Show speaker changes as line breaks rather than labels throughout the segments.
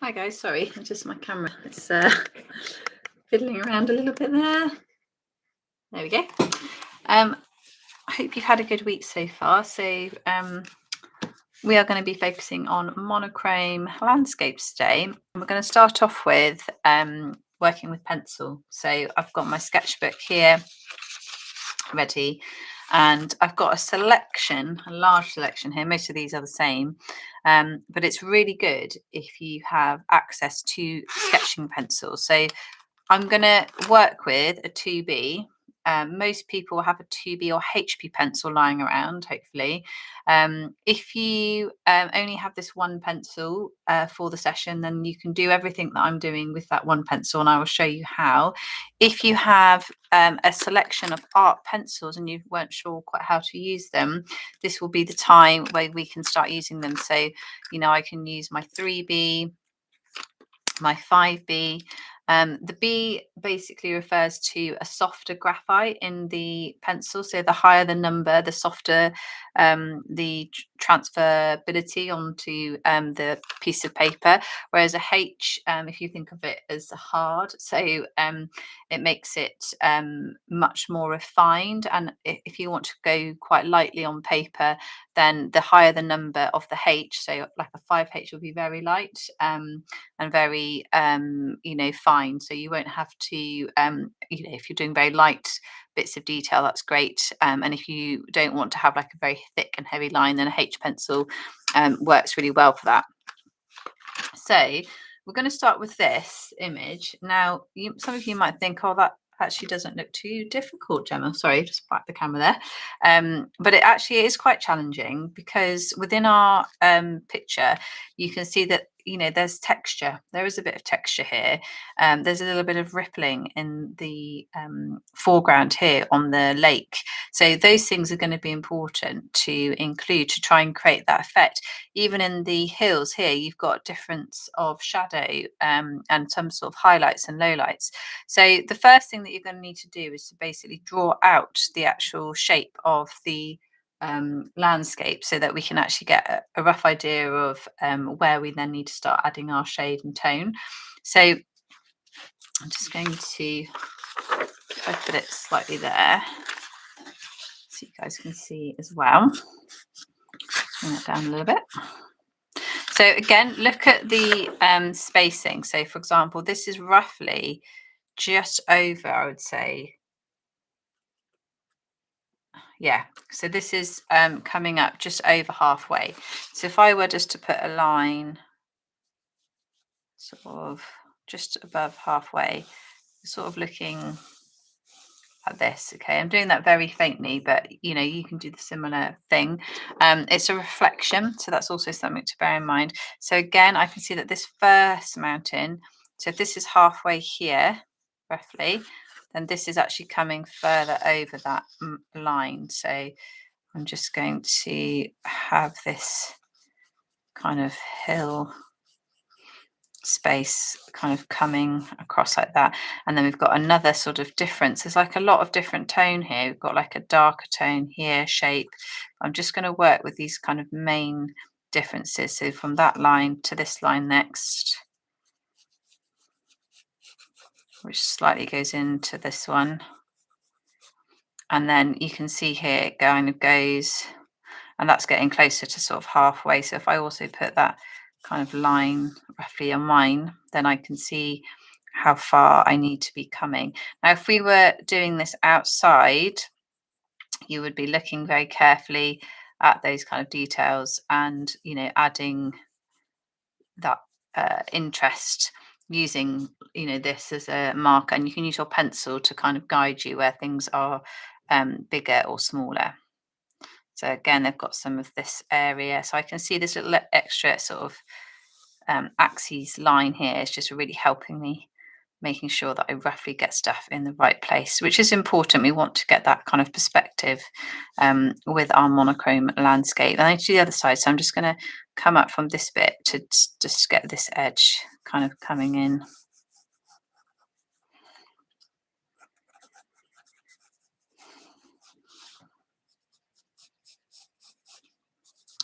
Hi guys, sorry, just my camera. It's fiddling around a little bit there. There we go. I hope you've had a good week so far. So we are going to be focusing on monochrome landscapes today. And we're going to start off with working with pencil. So I've got my sketchbook here ready, and I've got a large selection here. Most of these are the same, but it's really good if you have access to sketching pencils. So I'm going to work with a 2B. Most people have a 2B or HP pencil lying around, hopefully. If you only have this one pencil for the session, then you can do everything that I'm doing with that one pencil, and I will show you how. If you have a selection of art pencils and you weren't sure quite how to use them, this will be the time where we can start using them. So, I can use my 3B, my 5B. The B basically refers to a softer graphite in the pencil. So the higher the number, the softer the transferability onto the piece of paper. Whereas a H, if you think of it as hard, so it makes it much more refined. And if you want to go quite lightly on paper, then the higher the number of the H, so like a 5H will be very light and very fine, so you won't have to if you're doing very light bits of detail, that's great, and if you don't want to have like a very thick and heavy line, then a H pencil works really well for that. So we're going to start with this image. Now some of you might think, oh, that actually doesn't look too difficult, Gemma. Sorry, just back the camera there. But it actually is quite challenging, because within our picture, you can see that there's texture. There is a bit of texture here. There's a little bit of rippling in the foreground here on the lake. So those things are going to be important to include to try and create that effect. Even in the hills here, you've got difference of shadow and some sort of highlights and lowlights. So the first thing that you're going to need to do is to basically draw out the actual shape of the landscape, so that we can actually get a rough idea of where we then need to start adding our shade and tone. So I'm just going to, if I put it slightly there, so you guys can see as well. Bring it down a little bit. So again, look at the spacing. So for example, this is roughly just over, I would say, yeah, so this is coming up just over halfway. So if I were just to put a line sort of just above halfway, sort of looking at this. Okay, I'm doing that very faintly, but you can do the similar thing. It's a reflection, so that's also something to bear in mind. So again, I can see that this first mountain, so if this is halfway here roughly, then this is actually coming further over that line. So I'm just going to have this kind of hill space kind of coming across like that, and then we've got another sort of difference. There's like a lot of different tone here. We've got like a darker tone here, shape. I'm just going to work with these kind of main differences. So from that line to this line next, which slightly goes into this one, and then you can see here it kind of goes, and that's getting closer to sort of halfway. So if I also put that kind of line roughly on mine, then I can see how far I need to be coming. Now, if we were doing this outside, you would be looking very carefully at those kind of details and, adding that interest using, this as a marker. And you can use your pencil to kind of guide you where things are bigger or smaller. So again, they've got some of this area. So I can see this little extra sort of axis line here is just really helping me, making sure that I roughly get stuff in the right place, which is important. We want to get that kind of perspective with our monochrome landscape. And I do the other side. So I'm just going to come up from this bit to just get this edge kind of coming in.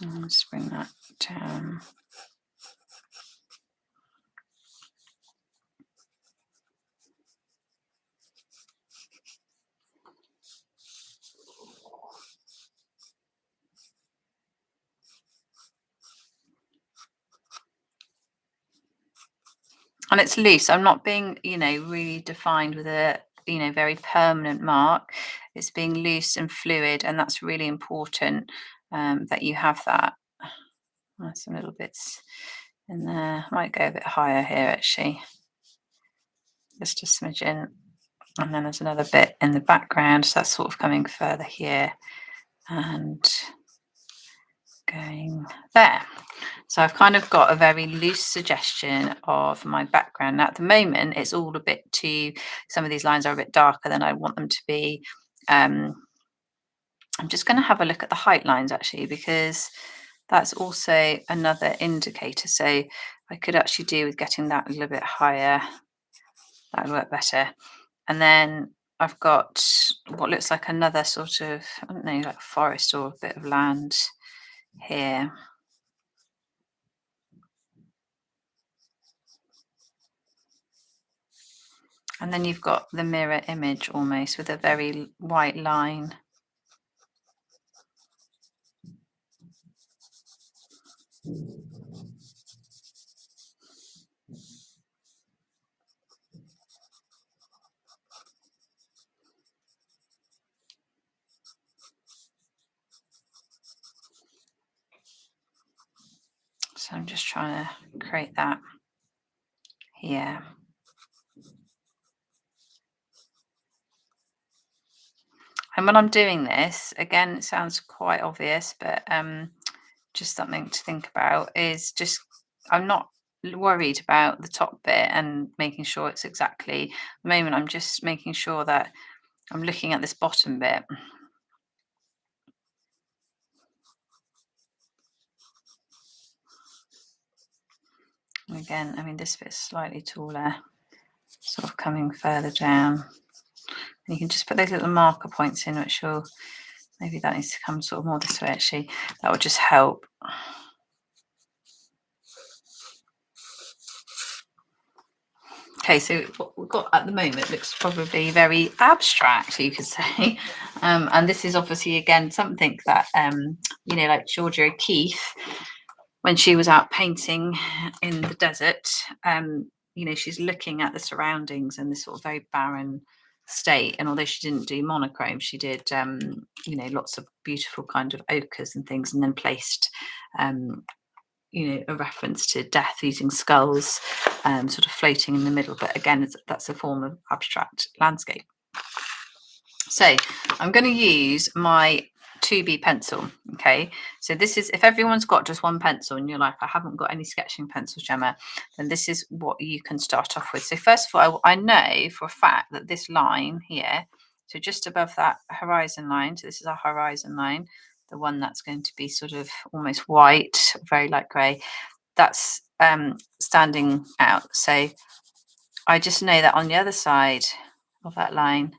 Let's bring that down. And it's loose. I'm not being, really defined with a, very permanent mark. It's being loose and fluid, and that's really important that you have that. There's some little bits in there. Might go a bit higher here actually. Just a smidgen. And then there's another bit in the background, so that's sort of coming further here and going there. So I've kind of got a very loose suggestion of my background. Now, at the moment, it's all a bit some of these lines are a bit darker than I want them to be. I'm just going to have a look at the height lines actually, because that's also another indicator. So I could actually do with getting that a little bit higher. That would work better. And then I've got what looks like another sort of, I don't know, like forest or a bit of land here. And then you've got the mirror image almost with a very white line. So I'm just trying to create that here. And when I'm doing this, again, it sounds quite obvious, but just something to think about is just, I'm not worried about the top bit and making sure it's exactly, at the moment I'm just making sure that I'm looking at this bottom bit. And again, I mean, this bit's slightly taller, sort of coming further down. And you can just put those little marker points in, which will, maybe that needs to come sort of more this way actually. That will just help. Okay, so what we've got at the moment looks probably very abstract, you could say. And this is obviously, again, something that, like Georgia O'Keeffe, when she was out painting in the desert, she's looking at the surroundings and this sort of very barren state. And although she didn't do monochrome, she did, lots of beautiful kind of ochres and things, and then placed a reference to death using skulls sort of floating in the middle. But again, that's a form of abstract landscape. So I'm going to use my 2B pencil. Okay, so this is, if everyone's got just one pencil and you're like, I haven't got any sketching pencils, Gemma, then this is what you can start off with. So first of all, I know for a fact that this line here, so just above that horizon line, so this is our horizon line, the one that's going to be sort of almost white, very light grey, that's standing out. So I just know that on the other side of that line,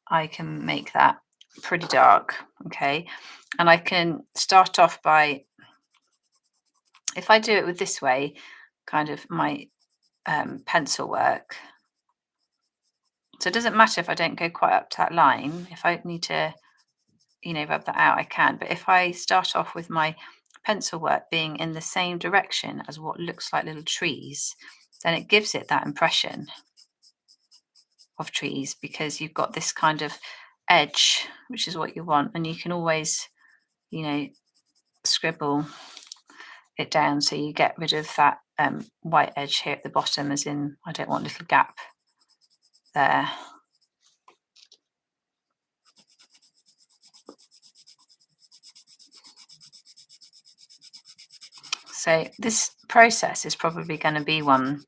I can make that pretty dark, okay? And I can start off by, if I do it with this way, kind of my pencil work. So it doesn't matter if I don't go quite up to that line. If I need to, rub that out, I can. But if I start off with my pencil work being in the same direction as what looks like little trees, then it gives it that impression of trees, because you've got this kind of edge, which is what you want. And you can always, scribble it down so you get rid of that white edge here at the bottom, as in I don't want a little gap there. So this process is probably going to be one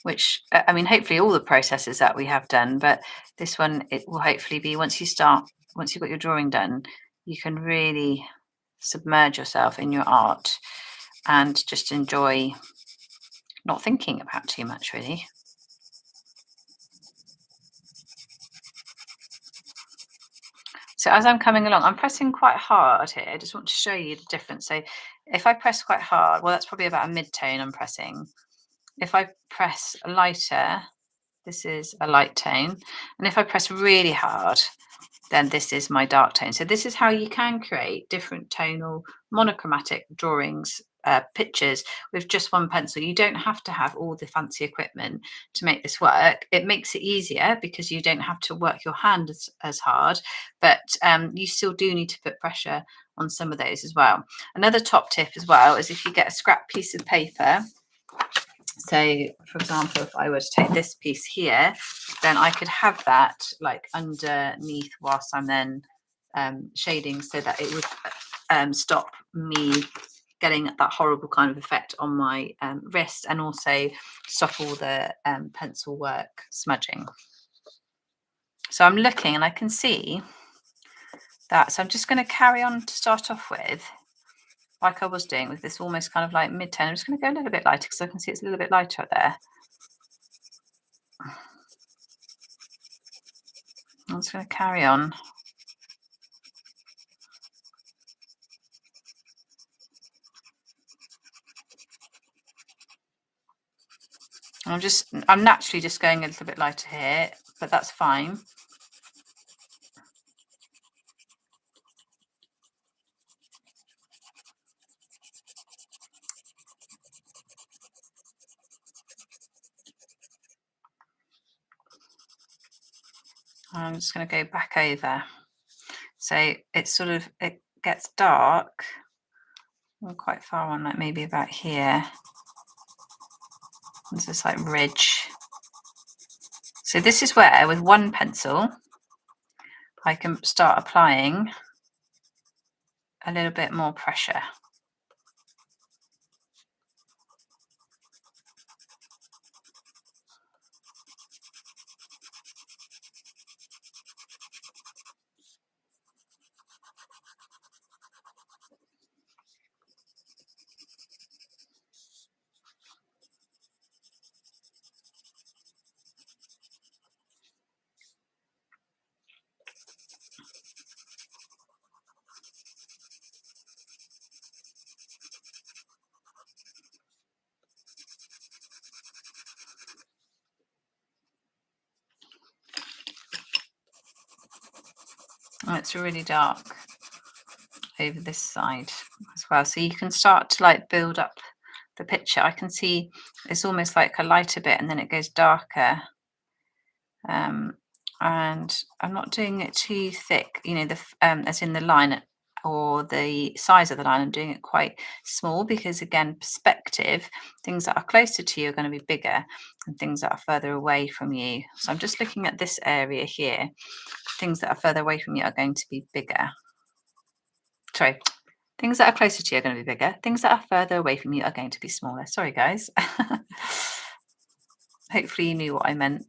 which, I mean, hopefully all the processes that we have done, but this one, it will hopefully be, once you've got your drawing done, you can really submerge yourself in your art and just enjoy not thinking about too much, really. So as I'm coming along, I'm pressing quite hard here. I just want to show you the difference. So if I press quite hard, well, that's probably about a mid-tone I'm pressing. If I press lighter, this is a light tone. And if I press really hard, then this is my dark tone. So this is how you can create different tonal monochromatic drawings pictures with just one pencil. You don't have to have all the fancy equipment to make this work. It makes it easier because you don't have to work your hand as hard, but you still do need to put pressure on some of those as well. Another top tip as well is if you get a scrap piece of paper. So for example, if I were to take this piece here, then I could have that like underneath whilst I'm then shading, so that it would stop me getting that horrible kind of effect on my wrist, and also stop all the pencil work smudging. So I'm looking and I can see that. So I'm just going to carry on to start off with, like I was doing with this almost kind of like mid-tone. I'm just going to go a little bit lighter because I can see it's a little bit lighter up there. I'm just going to carry on. I'm naturally just going a little bit lighter here, but that's fine. I'm just going to go back over. So it's sort of, it gets dark. I'm quite far on, like maybe about here. There's this like ridge. So this is where with one pencil, I can start applying a little bit more pressure. Oh, it's really dark over this side as well. So you can start to like build up the picture. I can see it's almost like a lighter bit and then it goes darker. And I'm not doing it too thick, you know, as in the line or the size of the line. I'm doing it quite small because, again, perspective, things that are closer to you are going to be bigger and things that are further away from you. So I'm just looking at this area here. Things that are further away from you are going to be bigger. Sorry, things that are closer to you are going to be bigger. Things that are further away from you are going to be smaller. Sorry, guys. Hopefully you knew what I meant.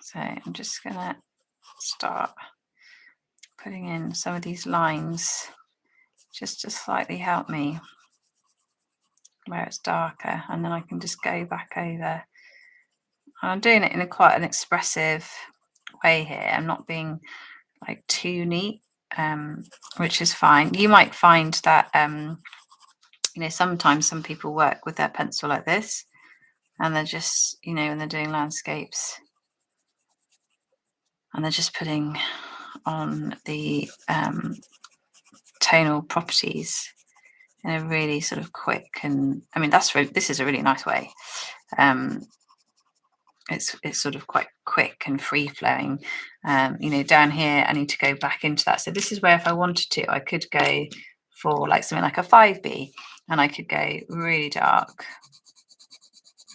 So I'm just going to start putting in some of these lines just to slightly help me where it's darker, and then I can just go back over. And I'm doing it in quite an expressive way here. I'm not being like too neat, which is fine. You might find that you know, sometimes some people work with their pencil like this, and they're just, you know, when they're doing landscapes, and they're just putting on the tonal properties in a really sort of quick, and I mean this is a really nice way. It's sort of quite quick and free flowing. You know, down here I need to go back into that. So this is where if I wanted to, I could go for like something like a 5B, and I could go really dark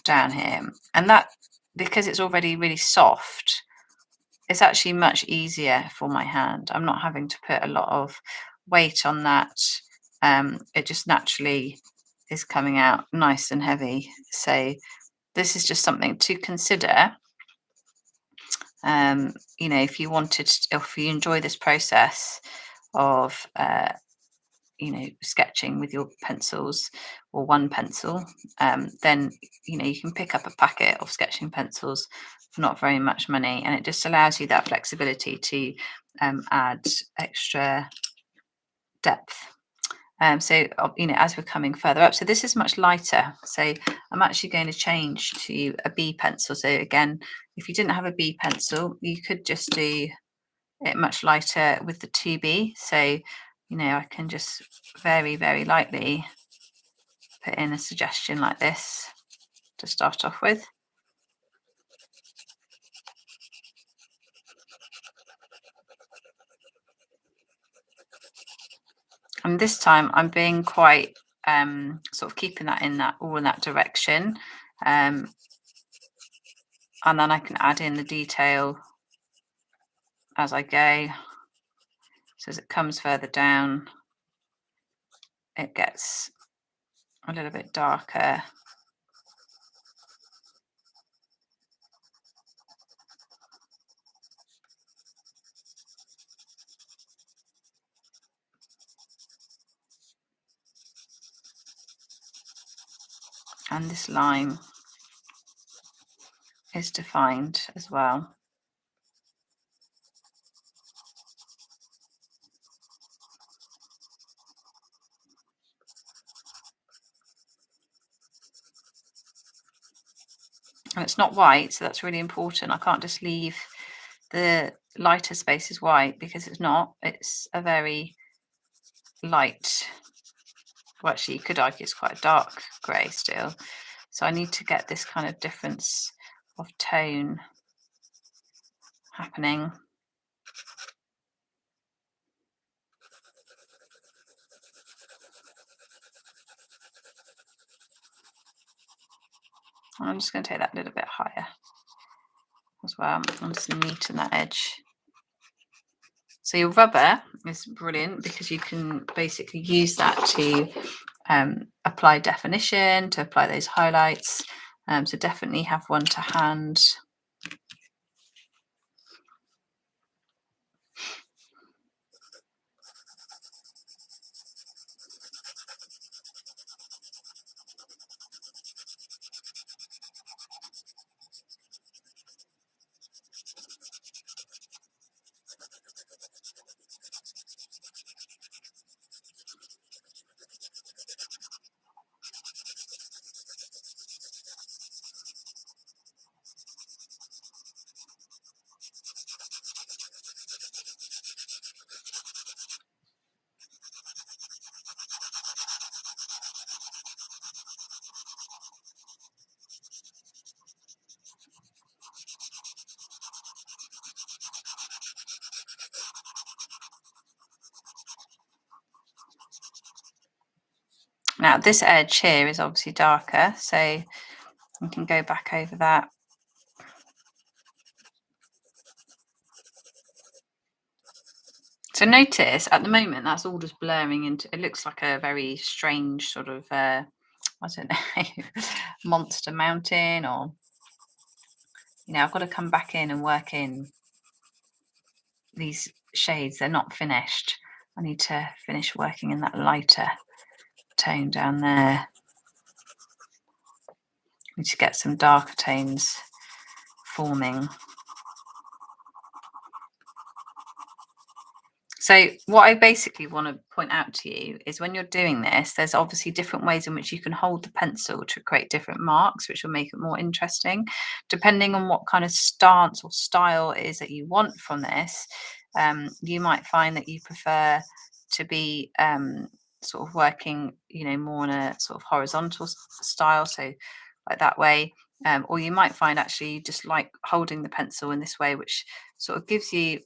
down here, and that, because it's already really soft, it's actually much easier for my hand. I'm not having to put a lot of weight on that. It just naturally is coming out nice and heavy. So this is just something to consider. You know, if you enjoy this process of, you sketching with your pencils or one pencil, then you can pick up a packet of sketching pencils for not very much money, and it just allows you that flexibility to add extra depth. So as we're coming further up, so this is much lighter, so I'm actually going to change to a B pencil. So again, if you didn't have a B pencil, you could just do it much lighter with the 2B. So I can just very, very lightly put in a suggestion like this to start off with. And this time I'm being quite sort of keeping that all in that direction, and then I can add in the detail as I go. So as it comes further down, it gets a little bit darker. And this line is defined as well. And it's not white, so that's really important. I can't just leave the lighter spaces white, because it's not. It's a very light, well, actually you could argue it's quite a dark grey still. So I need to get this kind of difference of tone happening. I'm just going to take that a little bit higher as well. I'm just going to neaten that edge. So your rubber is brilliant because you can basically use that to apply definition, to apply those highlights. So definitely have one to hand. Now this edge here is obviously darker, so we can go back over that. So notice at the moment that's all just blurring into, it looks like a very strange sort of, I don't know, monster mountain, or, I've got to come back in and work in these shades. They're not finished. I need to finish working in that lighter tone down there. I need to get some darker tones forming. So what I basically want to point out to you is, when you're doing this, there's obviously different ways in which you can hold the pencil to create different marks, which will make it more interesting. Depending on what kind of stance or style it is that you want from this, you might find that you prefer to be sort of working, more in a sort of horizontal style, so like that way. Or you might find actually you just like holding the pencil in this way, which sort of gives you,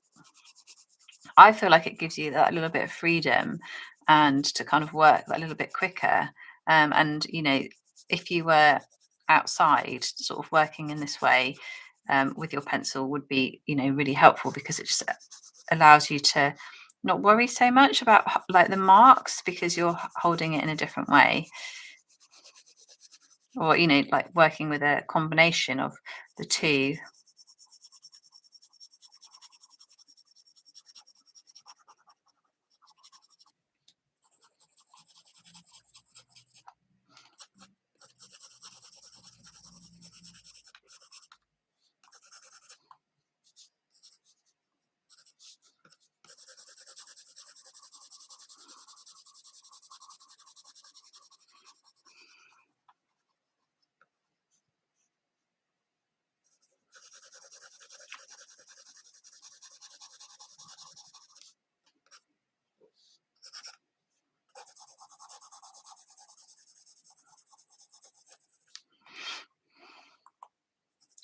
I feel like it gives you that little bit of freedom and to kind of work that little bit quicker. And if you were outside, sort of working in this way with your pencil would be, really helpful, because it just allows you to not worry so much about like the marks, because you're holding it in a different way. Or, like working with a combination of the two.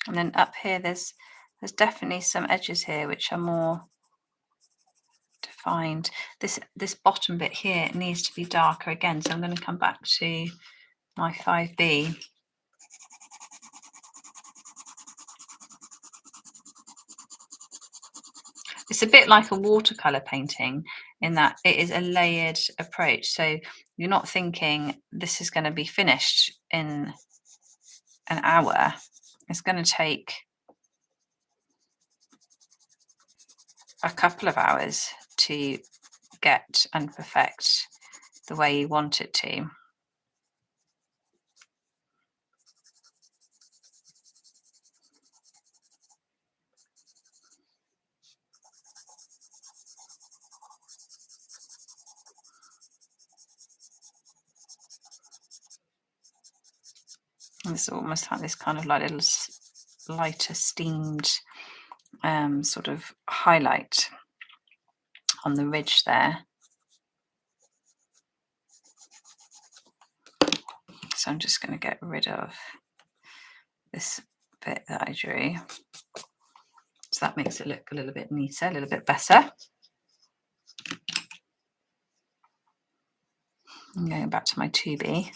And then up here, there's definitely some edges here which are more defined. This bottom bit here needs to be darker again, so I'm going to come back to my 5B. It's a bit like a watercolor painting in that it is a layered approach. So you're not thinking this is going to be finished in an hour. It's going to take a couple of hours to get and perfect the way you want it to. It's almost like this kind of like little lighter steamed sort of highlight on the ridge there. So I'm just going to get rid of this bit that I drew. So that makes it look a little bit neater, a little bit better. I'm going back to my 2B.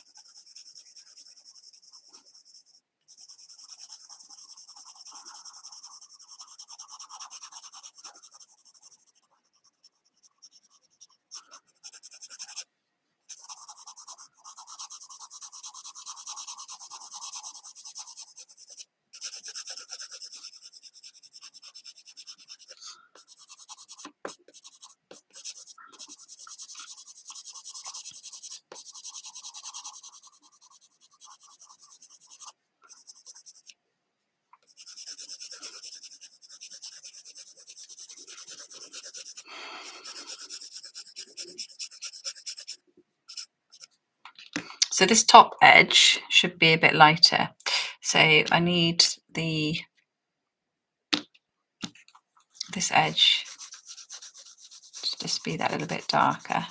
So this top edge should be a bit lighter. So I need this edge to just be that little bit darker.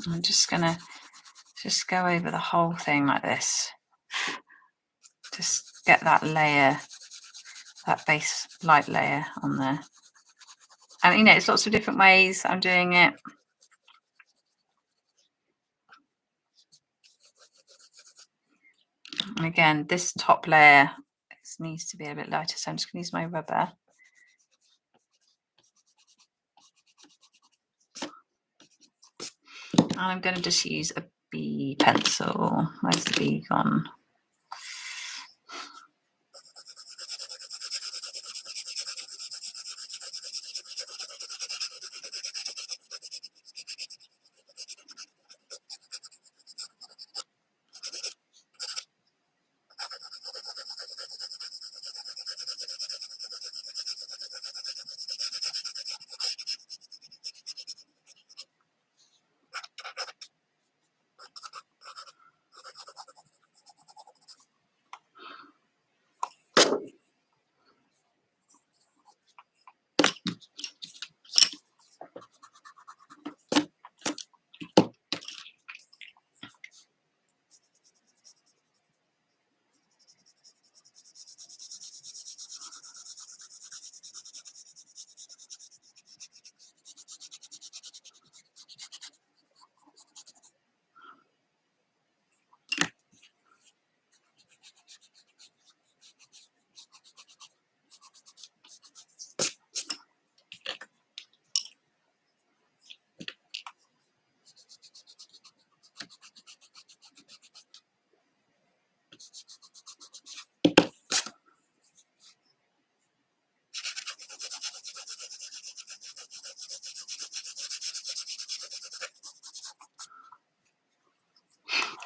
I'm just gonna go over the whole thing like this. Just get that layer, that base light layer on there. And you know, it's lots of different ways I'm doing it. And again, this top layer needs to be a bit lighter, so I'm just going to use my rubber. And I'm going to just use a B pencil. Where's the B gone?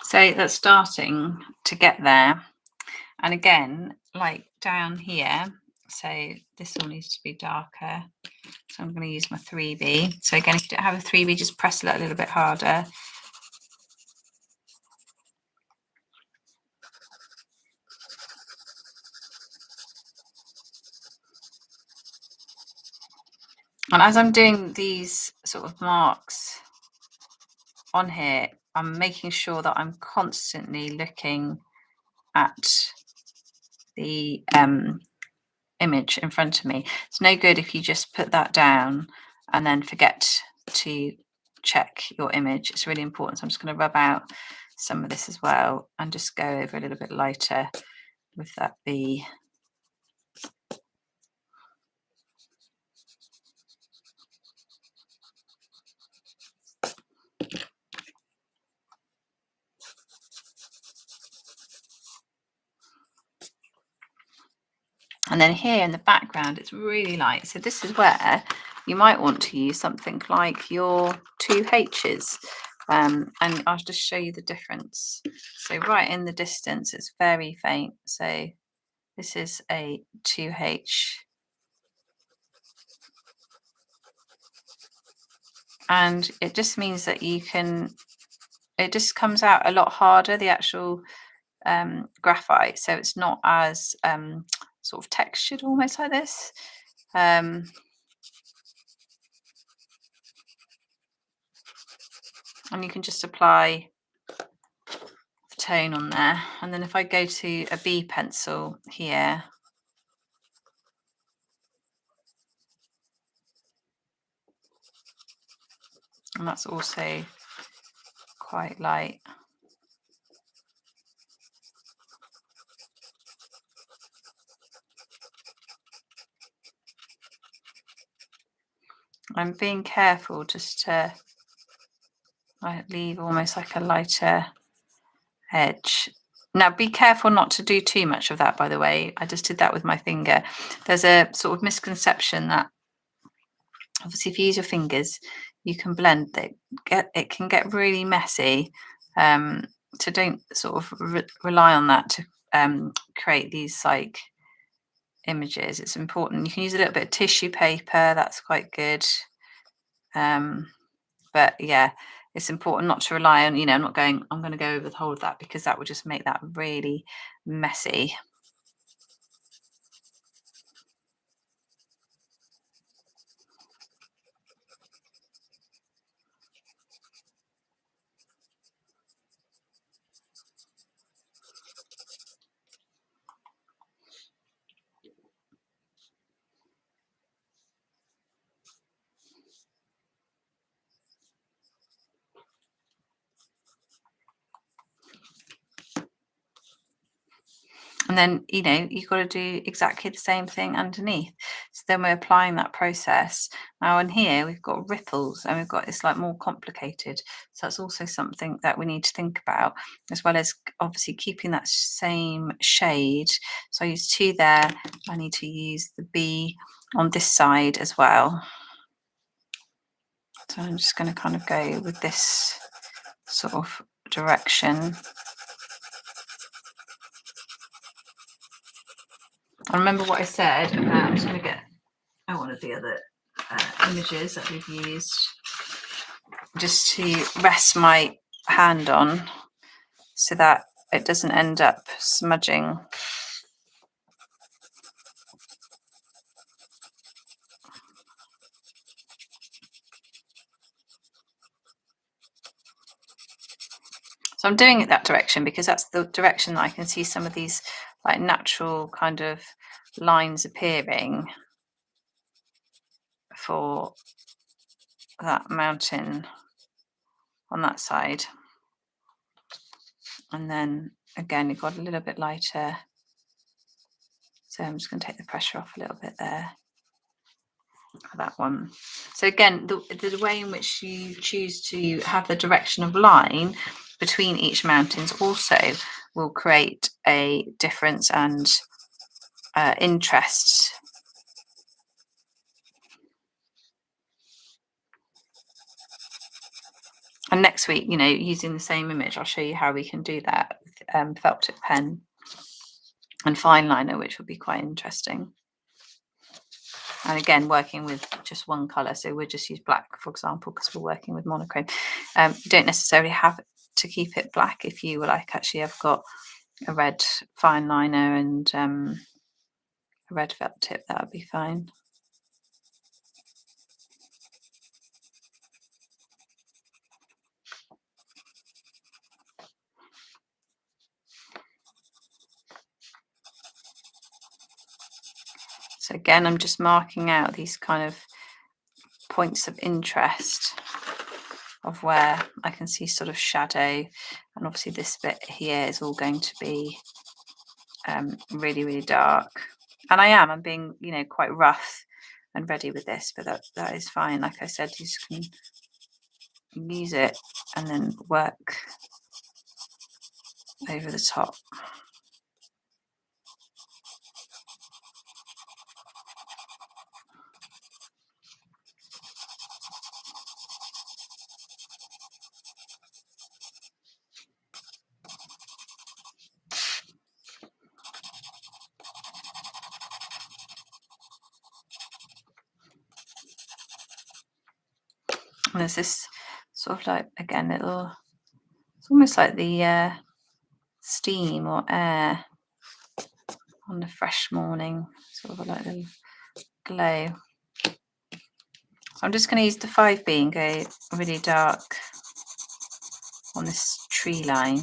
So that's starting to get there. And again, like down here, so this all needs to be darker. So I'm going to use my 3B. So again, if you don't have a 3B, just press it a little bit harder. And as I'm doing these sort of marks on here, I'm making sure that I'm constantly looking at the image in front of me. It's no good if you just put that down and then forget to check your image. It's really important. So I'm just going to rub out some of this as well and just go over a little bit lighter with that B. And then here in the background, it's really light. So this is where you might want to use something like your 2H's. And I'll just show you the difference. So right in the distance, it's very faint. So this is a 2H. And it just means that you can, it just comes out a lot harder, the actual graphite. So it's not as sort of textured, almost like this. And you can just apply the tone on there. And then if I go to a B pencil here, and that's also quite light. I'm being careful just to leave almost like a lighter edge. Now be careful not to do too much of that, by the way. I just did that with my finger. There's a sort of misconception that obviously if you use your fingers, you can blend it can get really messy. So don't sort of rely on that to create these like images. It's important. You can use a little bit of tissue paper, that's quite good. But yeah, it's important not to rely on, I'm not going, I'm going to go over the whole of that because that would just make that really messy. And then, you've got to do exactly the same thing underneath. So then we're applying that process. Now in here, we've got ripples and we've got, it's like more complicated. So that's also something that we need to think about, as well as obviously keeping that same shade. So I use 2 there. I need to use the B on this side as well. So I'm just going to kind of go with this sort of direction. I remember what I said about, I'm just going to get one of the other images that we've used just to rest my hand on so that it doesn't end up smudging. So I'm doing it that direction because that's the direction that I can see some of these like natural kind of lines appearing for that mountain on that side. And then again, you've got a little bit lighter. So I'm just going to take the pressure off a little bit there for that one. So again, the way in which you choose to have the direction of line between each mountains also will create a difference and interest. And next week, using the same image, I'll show you how we can do that with felt tip pen and fine liner, which will be quite interesting. And again, working with just one colour. So we'll just use black, for example, because we're working with monochrome. You don't necessarily have to keep it black if you were like, actually, I've got a red fine liner and a red felt tip, that would be fine. So again, I'm just marking out these kind of points of interest of where I can see sort of shadow, and obviously this bit here is all going to be really, really dark. And I'm being, you know, quite rough and ready with this, but that is fine. Like I said, you just can use it and then work over the top. And there's this sort of like, again, little, it's almost like the steam or air on a fresh morning, sort of like a little glow. So I'm just going to use the 5B and go really dark on this tree line.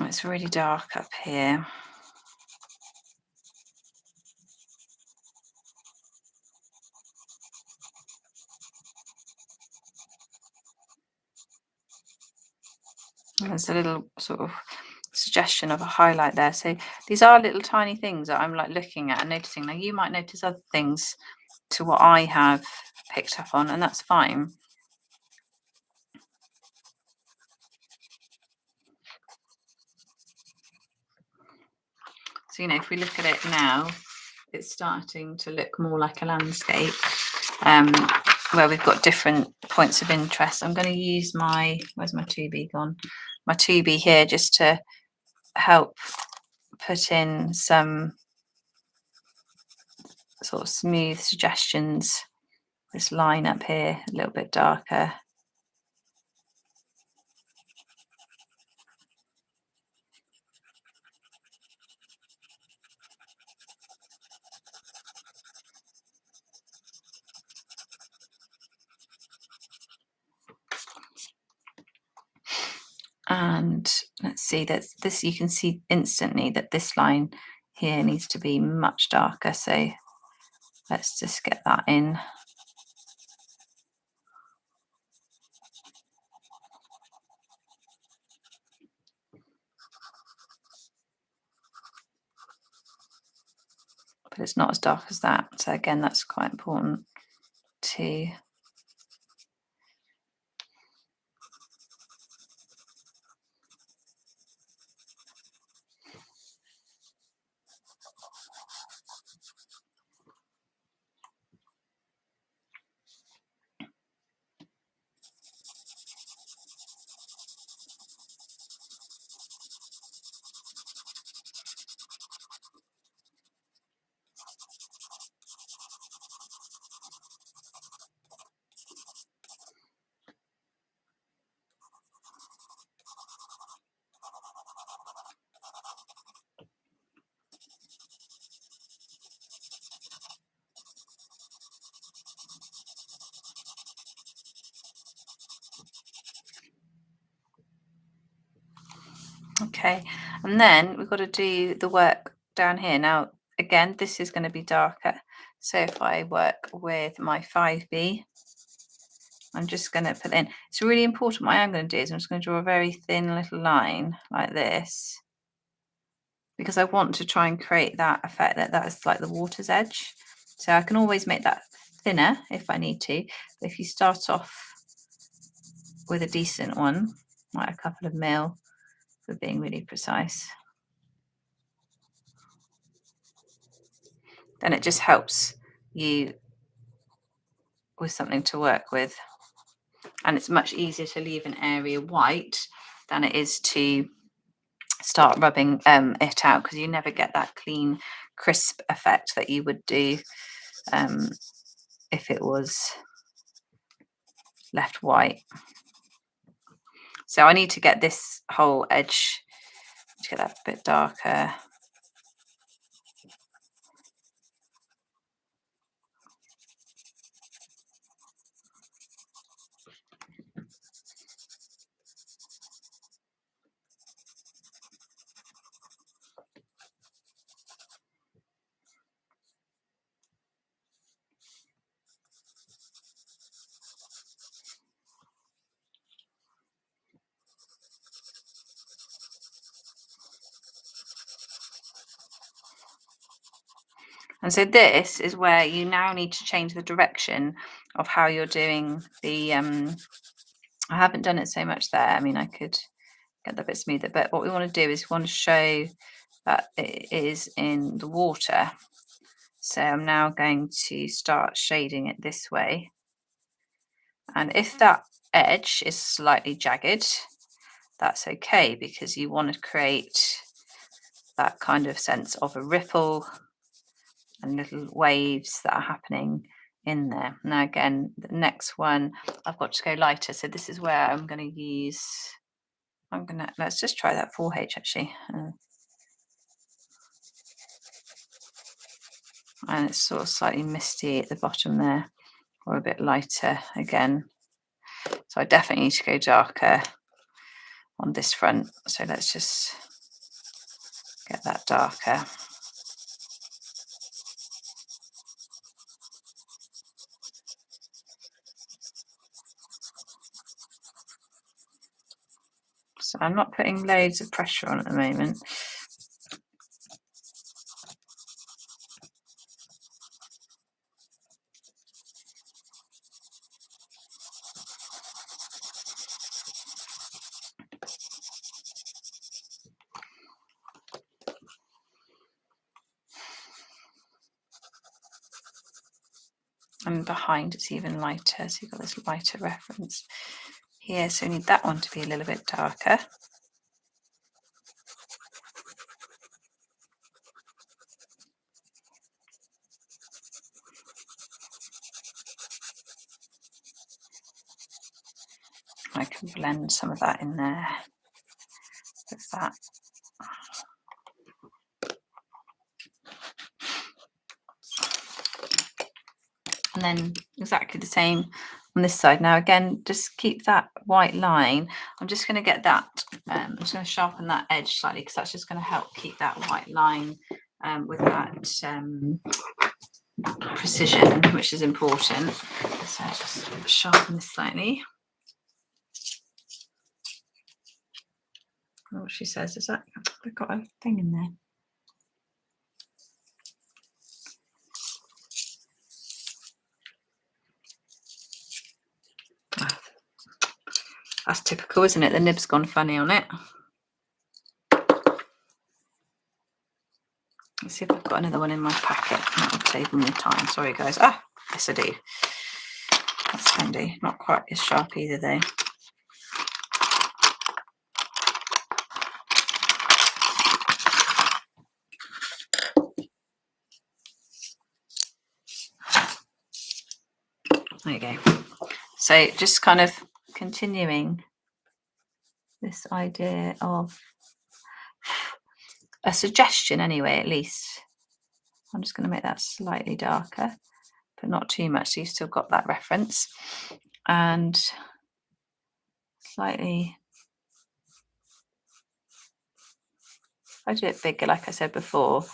It's really dark up here. And there's a little sort of suggestion of a highlight there. So these are little tiny things that I'm like looking at and noticing. Now you might notice other things to what I have picked up on, and that's fine. So, you know, if we look at it now, it's starting to look more like a landscape where we've got different points of interest. I'm going to use my, where's my 2B gone? My 2B here just to help put in some sort of smooth suggestions. This line up here, a little bit darker. And let's see, that's this, you can see instantly that this line here needs to be much darker. So let's just get that in. But it's not as dark as that. So again, that's quite important too. Okay, and then we've got to do the work down here. Now, again, this is going to be darker. So if I work with my 5B, I'm just going to put in, it's really important. What I am going to do is I'm just going to draw a very thin little line like this, because I want to try and create that effect that is like the water's edge. So I can always make that thinner if I need to. But if you start off with a decent one, like a couple of mil, for being really precise, then it just helps you with something to work with. And it's much easier to leave an area white than it is to start rubbing it out, because you never get that clean, crisp effect that you would do if it was left white. So I need to get this whole edge to get that a bit darker. And so this is where you now need to change the direction of how you're doing the, I haven't done it so much there. I mean, I could get that a bit smoother, but what we want to do is we want to show that it is in the water. So I'm now going to start shading it this way. And if that edge is slightly jagged, that's okay, because you want to create that kind of sense of a ripple and little waves that are happening in there. Now again, the next one, I've got to go lighter. So this is where I'm going to use, let's just try that 4H actually. And it's sort of slightly misty at the bottom there, or a bit lighter again. So I definitely need to go darker on this front. So let's just get that darker. So I'm not putting loads of pressure on at the moment. And behind it's even lighter, so you've got this lighter reference here. So we need that one to be a little bit darker. I can blend some of that in there with that. And then exactly the same on this side. Now again, just keep that white line. I'm just going to get that, I'm just going to sharpen that edge slightly, because that's just going to help keep that white line with that precision, which is important. So I'll just sharpen this slightly. What she says is that we've got a thing in there. That's typical, isn't it? The nib's gone funny on it. Let's see if I've got another one in my packet. That would save me time. Sorry, guys. Ah, yes, I do. That's handy. Not quite as sharp either, though. There you go. So just kind of continuing this idea of a suggestion anyway, at least. I'm just going to make that slightly darker, but not too much, so you've still got that reference. And slightly, if I do it bigger, like I said before,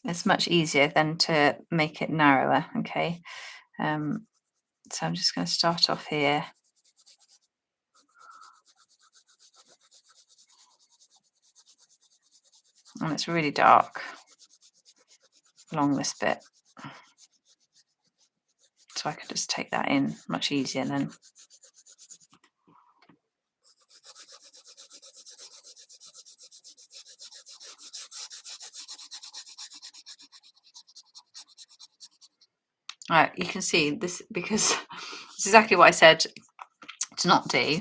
it's much easier than to make it narrower, okay? So I'm just going to start off here. And it's really dark along this bit. So I can just take that in much easier then. Right, you can see this, because it's exactly what I said to not do,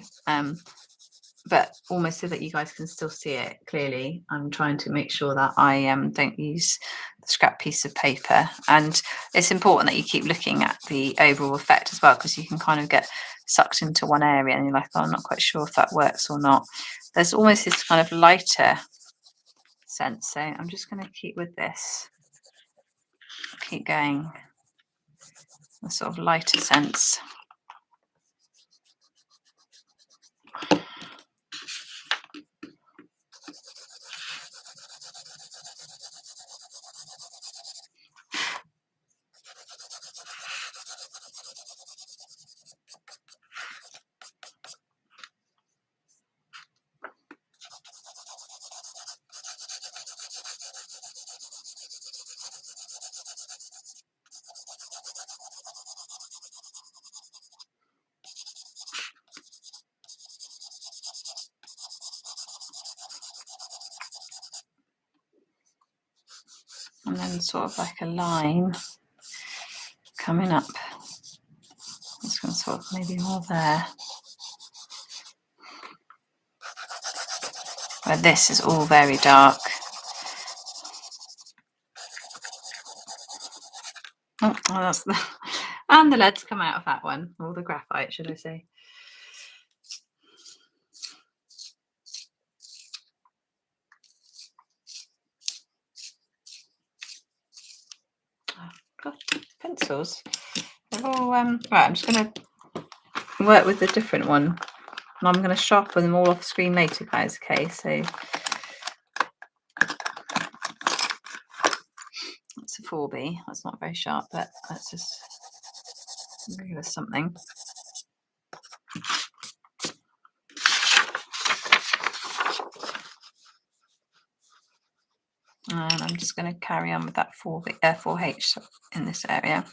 but almost so that you guys can still see it clearly. I'm trying to make sure that I don't use the scrap piece of paper, and it's important that you keep looking at the overall effect as well, because you can kind of get sucked into one area and you're like, oh, I'm not quite sure if that works or not. There's almost this kind of lighter scent. So I'm just going to keep with this, keep going the sort of lighter scents. And then sort of like a line coming up. This one's sort of maybe more there. But this is all very dark. Oh, that's the, and the lead's come out of that one, or the graphite, should I say. Oh, God, pencils. They're all, right, I'm just going to work with a different one. And I'm going to sharpen them all off screen later, guys, okay? So it's a 4B. That's not very sharp, but let's just give us something. And I'm just going to carry on with that 4H in this area.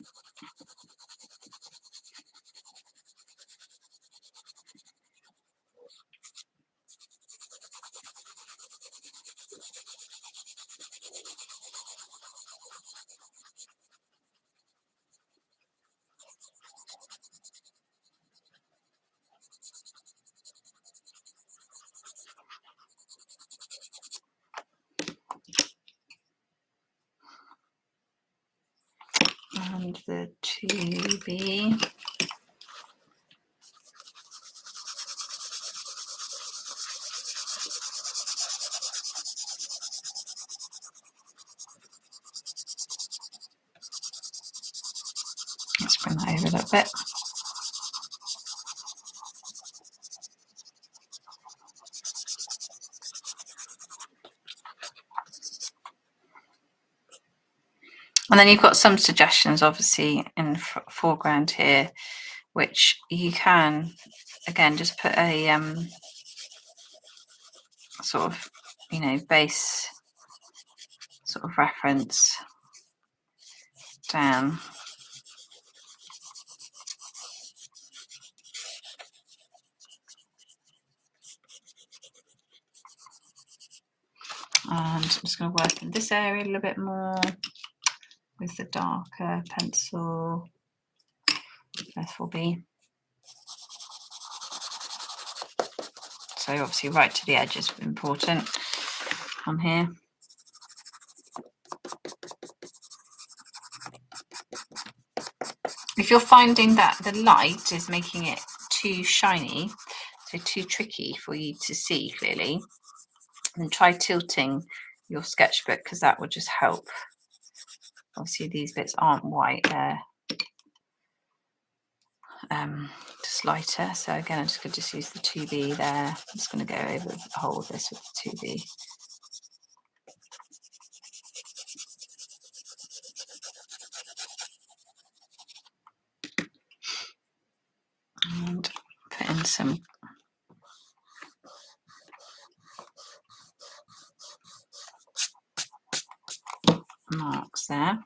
And the 2B. Let's bring that over a little bit. And then you've got some suggestions, obviously, in the foreground here, which you can, again, just put a sort of, you know, base sort of reference down. And I'm just going to work in this area a little bit more with the darker pencil, F4B. So obviously right to the edge is important on here. If you're finding that the light is making it too shiny, so too tricky for you to see clearly, then try tilting your sketchbook, because that will just help. Obviously these bits aren't white, they're just lighter. So again, I'm just going to just use the 2B there. I'm just going to go over the whole of this with the 2B. And put in some marks there.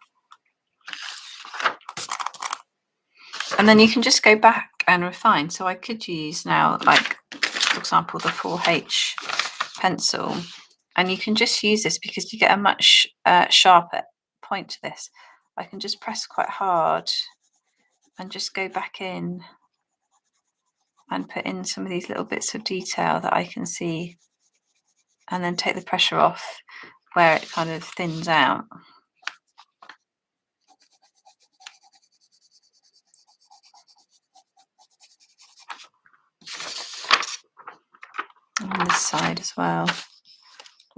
And then you can just go back and refine. So I could use now, like, for example, the 4H pencil, and you can just use this because you get a much sharper point to this. I can just press quite hard and just go back in and put in some of these little bits of detail that I can see, and then take the pressure off where it kind of thins out. On this side as well,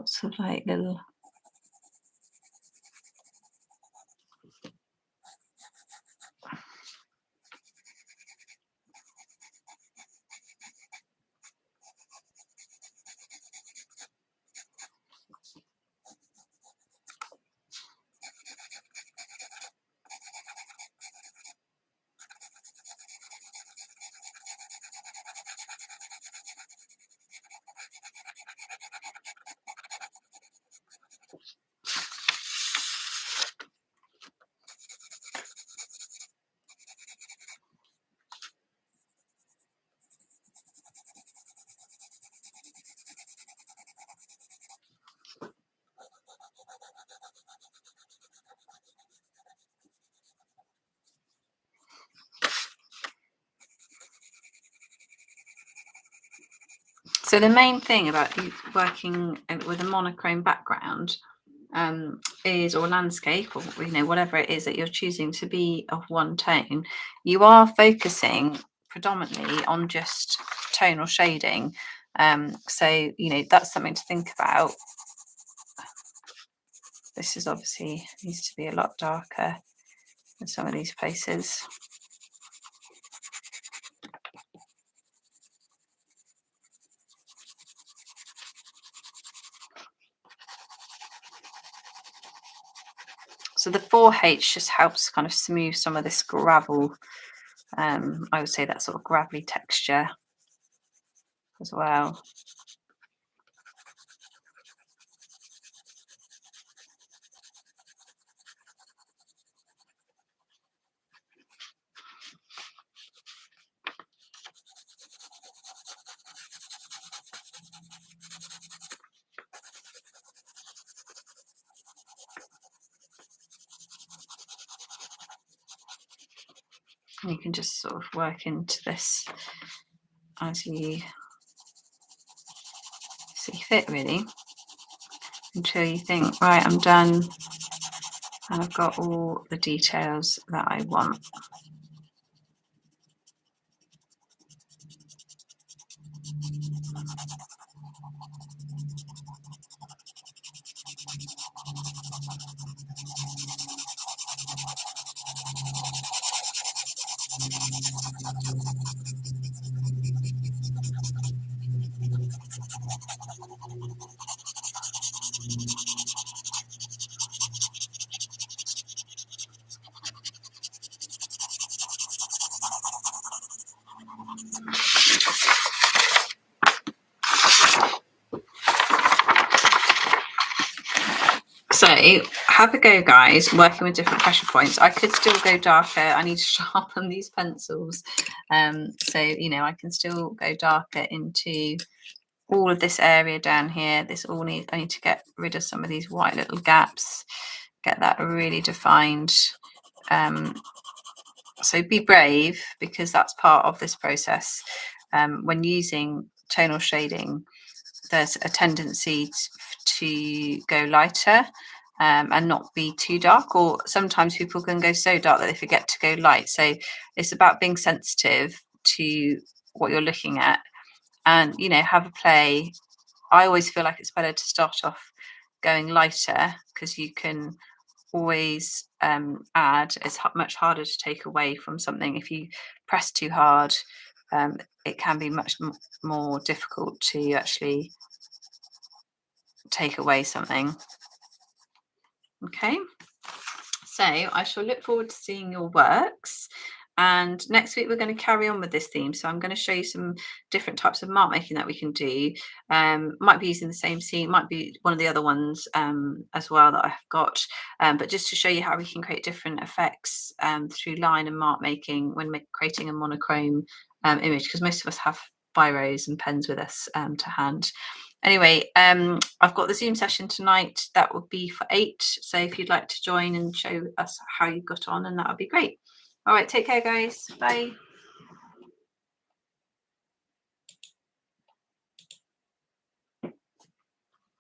lots of like little. So the main thing about you working with a monochrome background is, or landscape, or whatever it is that you're choosing to be of one tone, you are focusing predominantly on just tonal shading. So that's something to think about. This is obviously needs to be a lot darker in some of these places. So the 4H just helps kind of smooth some of this gravel. I would say that sort of gravelly texture as well. And you can just sort of work into this as you see fit, really, until you think, right, I'm done and I've got all the details that I want. So have a go, guys, working with different pressure points. I could still go darker. I need to sharpen these pencils. So, I can still go darker into all of this area down here. I need to get rid of some of these white little gaps, get that really defined. So be brave, because that's part of this process. When using tonal shading, there's a tendency to go lighter and not be too dark, or sometimes people can go so dark that they forget to go light. So it's about being sensitive to what you're looking at and, have a play. I always feel like it's better to start off going lighter, because you can always add. It's much harder to take away from something. If you press too hard, it can be much more difficult to actually take away something. Okay, so I shall look forward to seeing your works, and next week we're going to carry on with this theme. So I'm going to show you some different types of mark making that we can do. Might be using the same scene, might be one of the other ones as well that I've got, but just to show you how we can create different effects through line and mark making when creating a monochrome image, because most of us have biros and pens with us to hand. Anyway, I've got the Zoom session tonight. That would be for 8. So if you'd like to join and show us how you got on, and that would be great. All right, take care, guys. Bye.